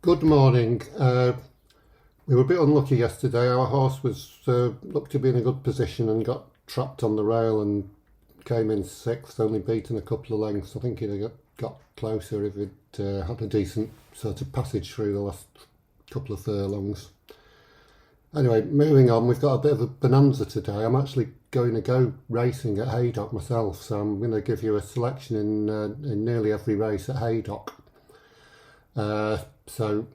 Good morning. We were a bit unlucky yesterday. Our horse was looked to be in a good position and got trapped on the rail and came in sixth, only beaten a couple of lengths. I think he'd have got closer if he'd had a decent sort of passage through the last couple of furlongs. Anyway, moving on, we've got a bit of a bonanza today. I'm actually going to go racing at Haydock myself, so I'm going to give you a selection in nearly every race at Haydock. So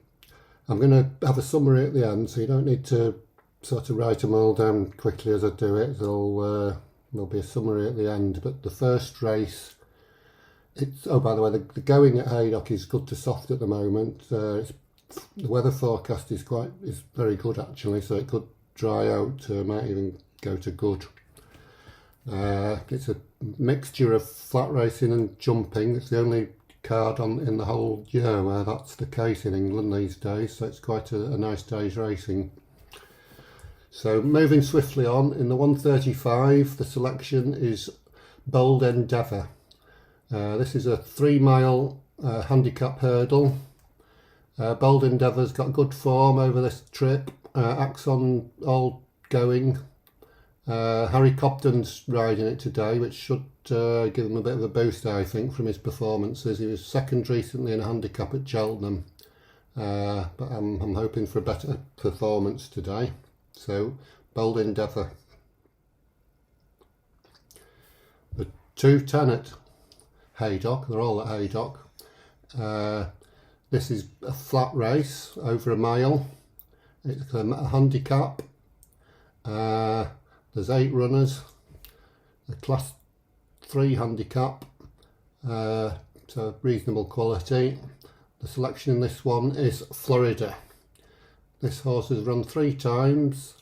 I'm going to have a summary at the end, so you don't need to sort of write them all down quickly as I do it. There'll be a summary at the end. But the first race, by the way, the going at Haydock is good to soft at the moment. The weather forecast is very good actually, so it could dry out, might even go to good. It's a mixture of flat racing and jumping. It's the only card in the whole year where that's the case in England these days, so it's quite a nice day's racing. So moving swiftly on, in the 135 the selection is Bold Endeavour. This is a 3-mile handicap hurdle. Bold Endeavour's got good form over this trip, acts on all going. Harry Cobden's riding it today, which should give him a bit of a boost, I think, from his performances. He was second recently in a handicap at Cheltenham, but I'm hoping for a better performance today. So, Bold Endeavour. The 2:10 at Haydock, they're all at Haydock. This is a flat race, over a mile. It's a handicap. There's 8 runners, a class 3 handicap, so reasonable quality. The selection in this one is Florida. This horse has run 3 times,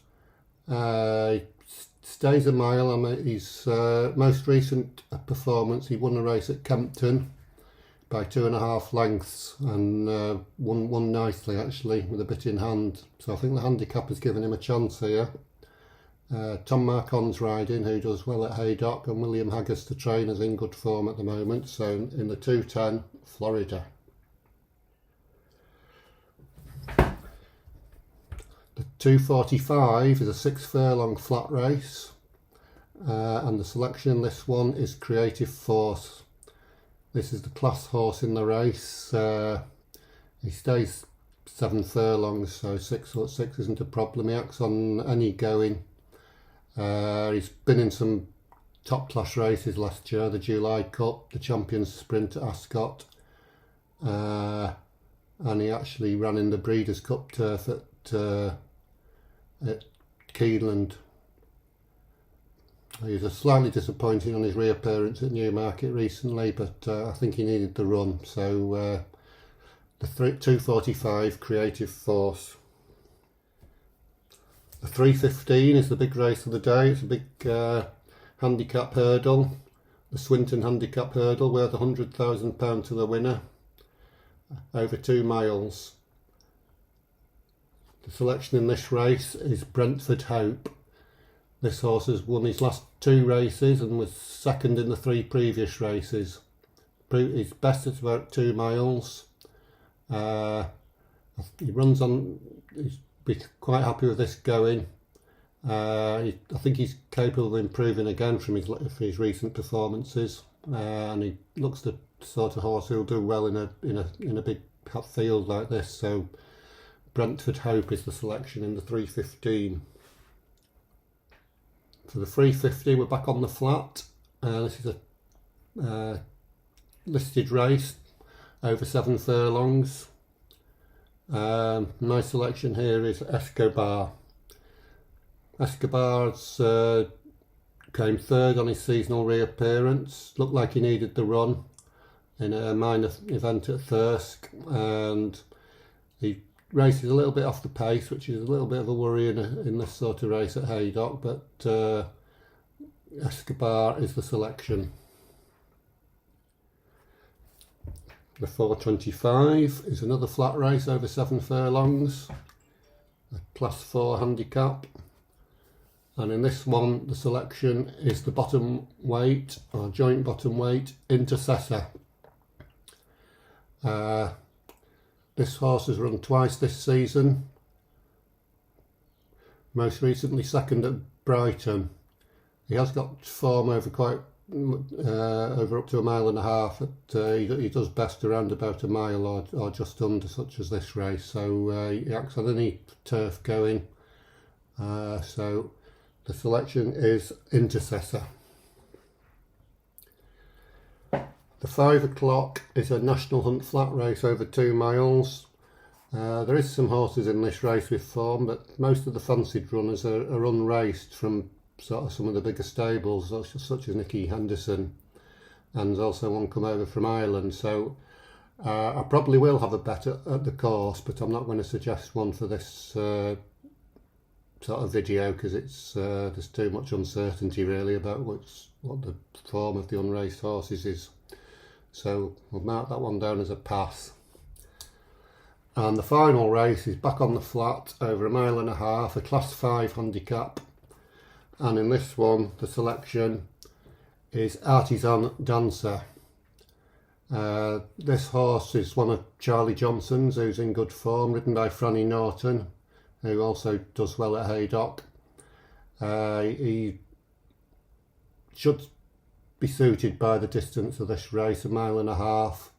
stays a mile. His most recent performance, he won a race at Kempton by 2.5 lengths and won nicely actually, with a bit in hand. So I think the handicap has given him a chance here. Tom Marcon's riding, who does well at Haydock, and William Haggis, the trainer's in good form at the moment. So in the 2:10, Florida. The 2:45 is a 6-furlong flat race, and the selection in this one is Creative Force. This is the class horse in the race. He stays 7 furlongs, so 6 isn't a problem. He acts on any going. He's been in some top class races last year, the July Cup, the Champions Sprint at Ascot, and he actually ran in the Breeders' Cup turf at Keeneland. He was slightly disappointing on his reappearance at Newmarket recently, but I think he needed the run. So the 2:45 Creative Force. The 3:15 is the big race of the day. It's a big handicap hurdle, the Swinton handicap hurdle, worth £100,000 to the winner, over 2 miles. The selection in this race is Brentford Hope. This horse has won his last 2 races and was second in the 3 previous races. His best is about 2 miles. He runs on. He's quite happy with this going. I think he's capable of improving again from his recent performances, and he looks the sort of horse who'll do well in a big field like this. So Brentford Hope is the selection in the 3:15. For the 3:50, we're back on the flat. This is a listed race over 7 furlongs. My selection here is Escobar. Escobar's came 3rd on his seasonal reappearance. Looked like he needed the run in a minor event at Thirsk, and he races a little bit off the pace, which is a little bit of a worry in this sort of race at Haydock, but Escobar is the selection. The 4:25 is another flat race over 7 furlongs, a class 4 handicap, and in this one the selection is the bottom weight, or joint bottom weight, Intercessor. This horse has run twice this season, most recently second at Brighton. He has got form over over up to a mile and a half. He does best around about a mile or just under, such as this race. So he acts on any turf going. So the selection is Intercessor. The 5 o'clock is a National Hunt flat race over 2 miles. There is some horses in this race with form, but most of the fancied runners are unraced from sort of some of the bigger stables, such as Nicky Henderson, and there's also one come over from Ireland. So I probably will have a bet at the course, but I'm not going to suggest one for this sort of video, because it's there's too much uncertainty really about what the form of the unraced horses is. So we'll mark that one down as a pass. And the final race is back on the flat over a mile and a half, a Class 5 handicap. And in this one, the selection is Artisan Dancer. This horse is one of Charlie Johnson's, who's in good form, ridden by Franny Norton, who also does well at Haydock. He should be suited by the distance of this race, a mile and a half,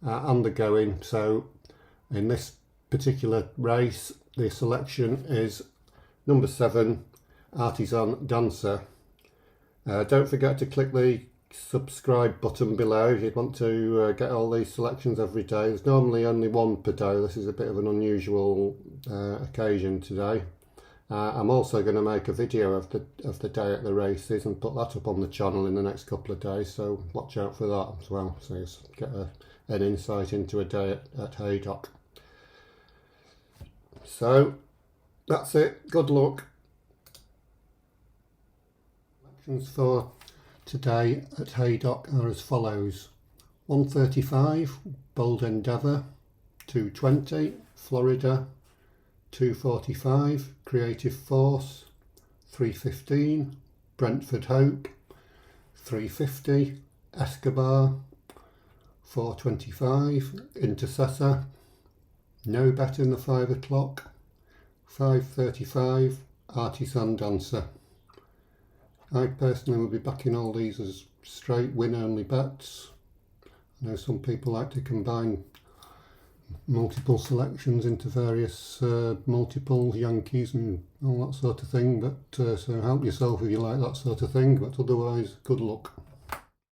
and the going. So in this particular race, the selection is number 7, Artisan Dancer. Don't forget to click the subscribe button below if you want to get all these selections every day. There's normally only one per day. This is a bit of an unusual occasion today. I'm also going to make a video of the day at the races and put that up on the channel in the next couple of days, so watch out for that as well, so you get an insight into a day at Haydock. So that's it, good luck. Selections for today at Haydock are as follows: 135 Bold Endeavour, 220 Florida, 245 Creative Force, 315 Brentford Hope, 350 Escobar, 425 Intercessor, no bet in the 5 o'clock, 535 Artisan Dancer. I personally will be backing all these as straight win only bets. I know some people like to combine multiple selections into various multiple Yankees and all that sort of thing, but so help yourself if you like that sort of thing, but otherwise good luck.